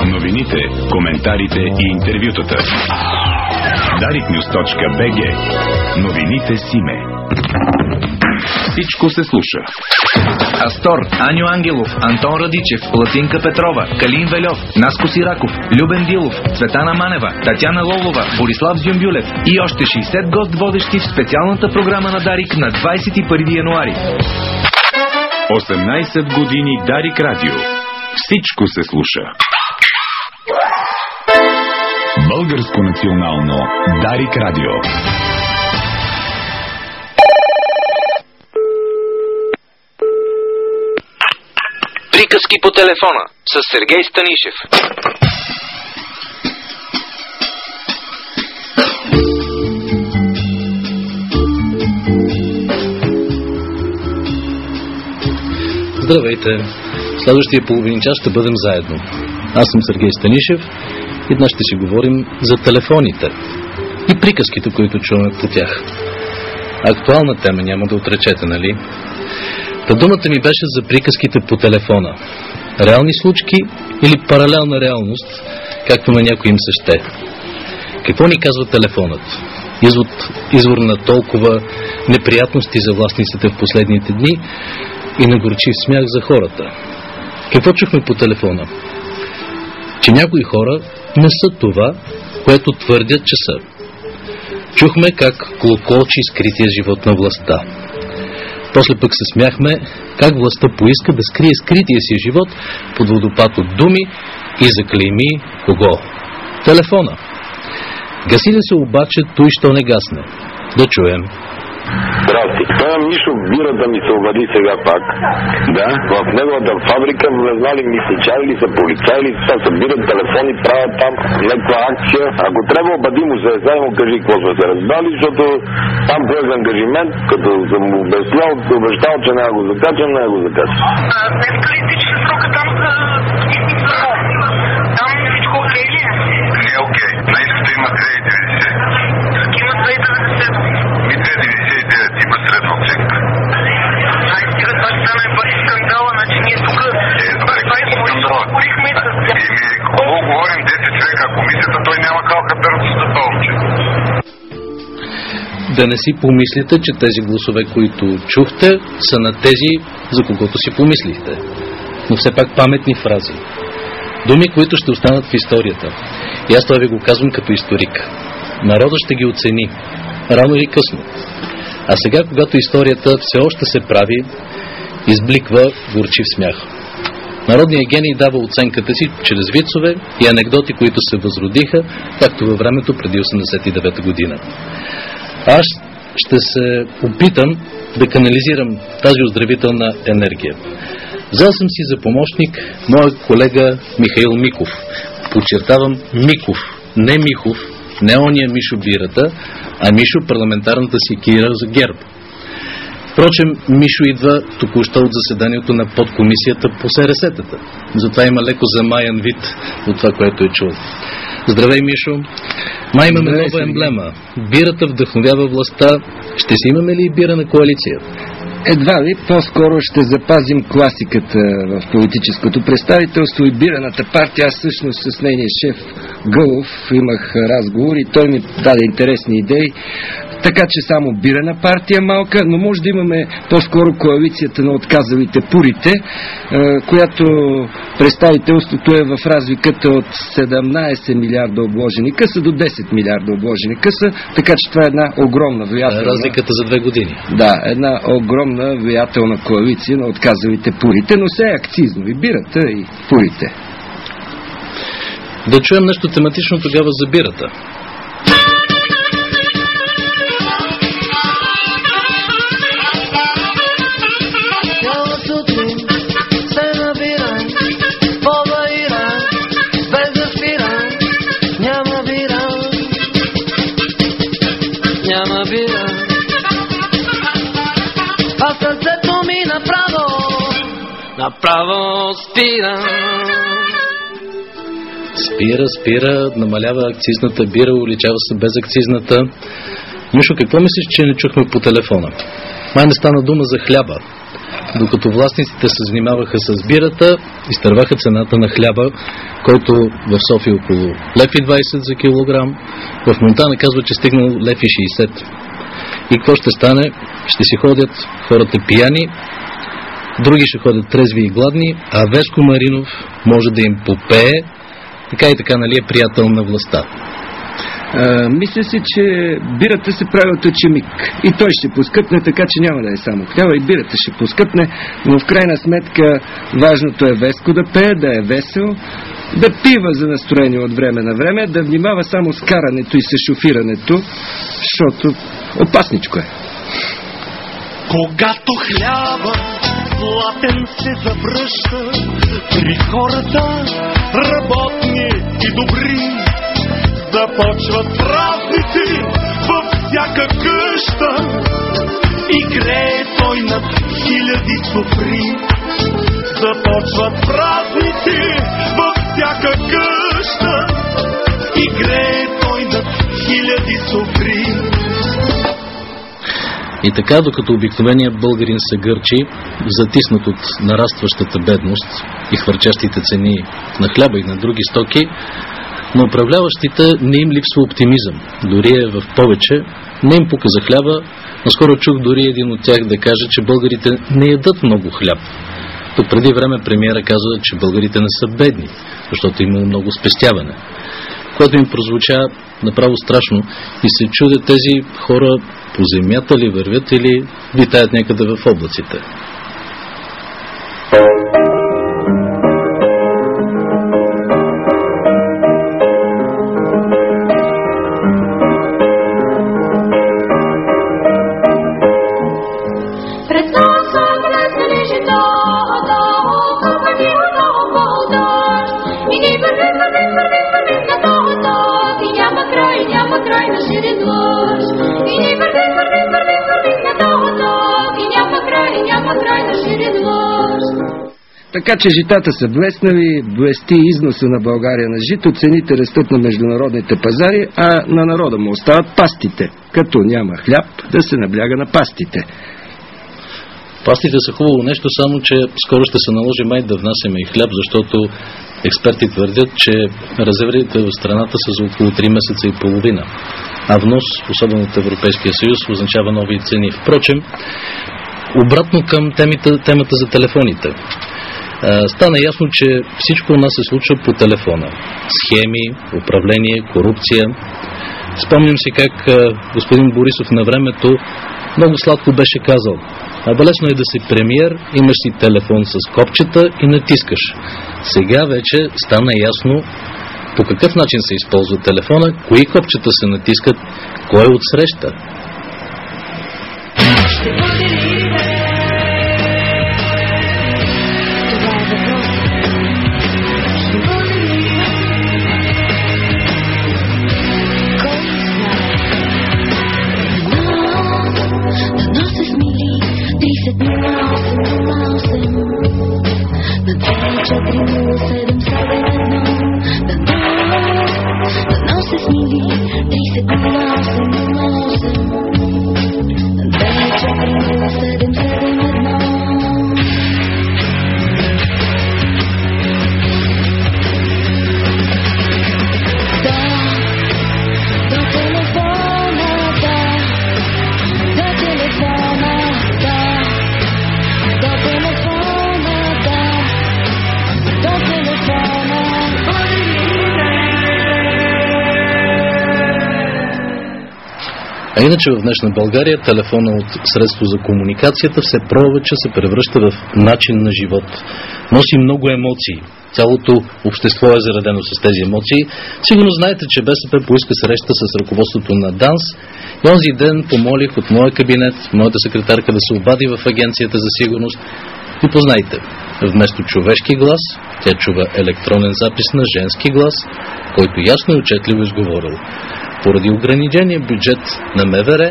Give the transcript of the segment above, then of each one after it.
Новините, коментарите и интервютата. dariknews.bg. Новините Симе. Всичко се слуша. Астор, Аню Ангелов, Антон Радичев, Латинка Петрова, Калин Вельов, Наско Сираков, Любен Дилов, Цветана Манева, Татяна Лолова, Борислав Зюмбюлев и още 60 гост водещи в специалната програма на Дарик на 21 януари. 18 години Дарик Радио. Всичко се слуша. Българско национално Дарик Радио. Приказки по телефона с Сергей Станишев. Здравейте! Следващия половин час ще бъдем заедно. Аз съм Сергей Станишев и днес ще си говорим за телефоните и приказките, които чуваме по тях. Актуална тема, няма да отречете, нали? Та думата ми беше за приказките по телефона. Реални случки или паралелна реалност, както на някой им се ще. Какво ни казва телефонът? Извор на толкова неприятности за властниците в последните дни и на горчив смях за хората. Какво чухме по телефона? Че някои хора не са това, което твърдят, че са. Чухме как клокочи скрития живот на властта. После пък се смяхме как властта поиска да скрие скрития си живот под водопад от думи и заклейми кого? Телефона. Гаси ли се обаче, той що не гасне? Да чуем. Здрасти. Това Мишо Бира да ми се обади сега пак. Да, в неговата фабрика влезнали мисличари ли са, полицаи ли са, събират телефони, правят там някаква акция. Ако трябва обади му се, сега му кажи какво сме се разбрали, защото там поех ангажимент, като съм му обещал, че не го закачам, не го закачам. Днеска ли изтича срока там за там всичко окей ли е? Не е окей. На иската има 2,90. Има 2,90. Ми 2,99 има средна оценка. Ай, стига, това ще стане пари скандала, значи ние тук говорихме с тях. Какво говорим 10 човека, комисията, той няма калка перото за повече. Да не си помислите, че тези гласове, които чухте, са на тези, за когото си помислихте. Но все пак паметни фрази. Думи, които ще останат в историята. И аз това ви го казвам като историк. Народът ще ги оцени. Рано или късно. А сега, когато историята все още се прави, избликва горчив смях. Народният гений дава оценката си чрез вицове и анекдоти, които се възродиха, както във времето преди 89 година. Аз ще се опитам да канализирам тази оздравителна енергия. Взел съм си за помощник моя колега Михаил Миков. Подчертавам Миков, не Михов, не ония Мишо Бирата, а Мишо парламентарната секира за ГЕРБ. Впрочем, Мишо идва току-що от заседанието на подкомисията по СРС-тата. Затова има леко замаян вид от това, което е чул. Здравей, Мишо! Май имаме нова емблема. Бирата вдъхновява властта. Ще си имаме ли бира на коалиция? Едва ли, по-скоро ще запазим класиката в политическото представителство и бираната партия. Аз всъщност с нейния шеф Гълов имах разговор и той ми даде интересни идеи. Така че само бирана партия малка, но може да имаме по-скоро коалицията на отказалите пурите, която представителството е в разликата от 17 милиарда обложени къса до 10 милиарда обложени къса, така че това е една огромна влиятелна... Разликата за 2 години. Да, една огромна влиятелна коалиция на отказалите пурите, но все е акцизно и бирата и пурите. Да чуем нещо тематично тогава за бирата. Направо спира. Спира, намалява акцизната бира, увеличава се безакцизната. Мишо, какво мислиш, че не чухме по телефона? Май не стана дума за хляба. докато властниците се занимаваха с бирата, изтърваха цената на хляба, който в София е около 1,20 за килограм, в Монтана казва, че стигнал 1,60. И какво ще стане? Ще си ходят хората пияни, други ще ходят трезви и гладни, а Веско Маринов може да им попее, така и така, нали, е приятел на властта. Мисля си, че бирата се прави от ученик и той ще поскъпне, така че няма да е само хляба, и бирата ще поскъпне, но в крайна сметка важното е Веско да пее, да е весел, да пива за настроение от време на време, да внимава само с карането и с шофирането, защото опасничко е. Когато хляба златен се завръща при хората работни и добри, започват празници във всяка къща и грее той над хиляди сопри. Започват празници във всяка къща и грее той над хиляди сопри. И така, докато обикновеният българин се гърчи, затиснат от нарастващата бедност и хвърчащите цени на хляба и на други стоки, на управляващите не им липсва оптимизъм. Дори е в повече, не им пука за хляба. Наскоро чух дори един от тях да каже, че българите не ядат много хляб. Тук преди време премиера каза, че българите не са бедни, защото има много спестяване. Което им прозвуча направо страшно и се чудят тези хора по земята ли вървят или витаят някъде в облаците. Така че житата са блеснали, блести износа на България на жито, цените растат на международните пазари, а на народа му остават пастите. Като няма хляб, да се набляга на пастите. Пастите са хубаво нещо, само че скоро ще се наложи май да внасяме и хляб, защото експерти твърдят, че резервите в страната са за около 3 месеца и половина. А внос, особено от Европейския съюз, означава нови цени. Впрочем, обратно към темата за телефоните. Стана ясно, че всичко у нас се случва по телефона. Схеми, управление, корупция. Спомням си как господин Борисов на времето много сладко беше казал: лесно е да си премиер, имаш си телефон с копчета и натискаш. Сега вече стана ясно по какъв начин се използва телефона, кои копчета се натискат, кой е отсреща. А иначе в днешна България телефона от средство за комуникацията все повече се превръща в начин на живот. Носи много емоции. Цялото общество е заредено с тези емоции. Сигурно знаете, че БСП поиска среща с ръководството на ДАНС и онзи ден помолих от моя кабинет, моята секретарка да се обади в Агенцията за сигурност. И познайте, вместо човешки глас, тя чува електронен запис на женски глас, който ясно и отчетливо изговорил: поради ограничения бюджет на МВР,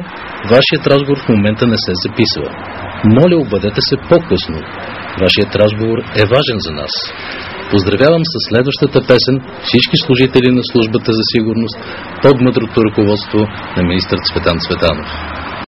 вашият разговор в момента не се записва. Моля, обадете се по-късно. Вашият разговор е важен за нас. Поздравявам със следващата песен всички служители на службата за сигурност под мъдрото ръководство на министър Цветан Цветанов.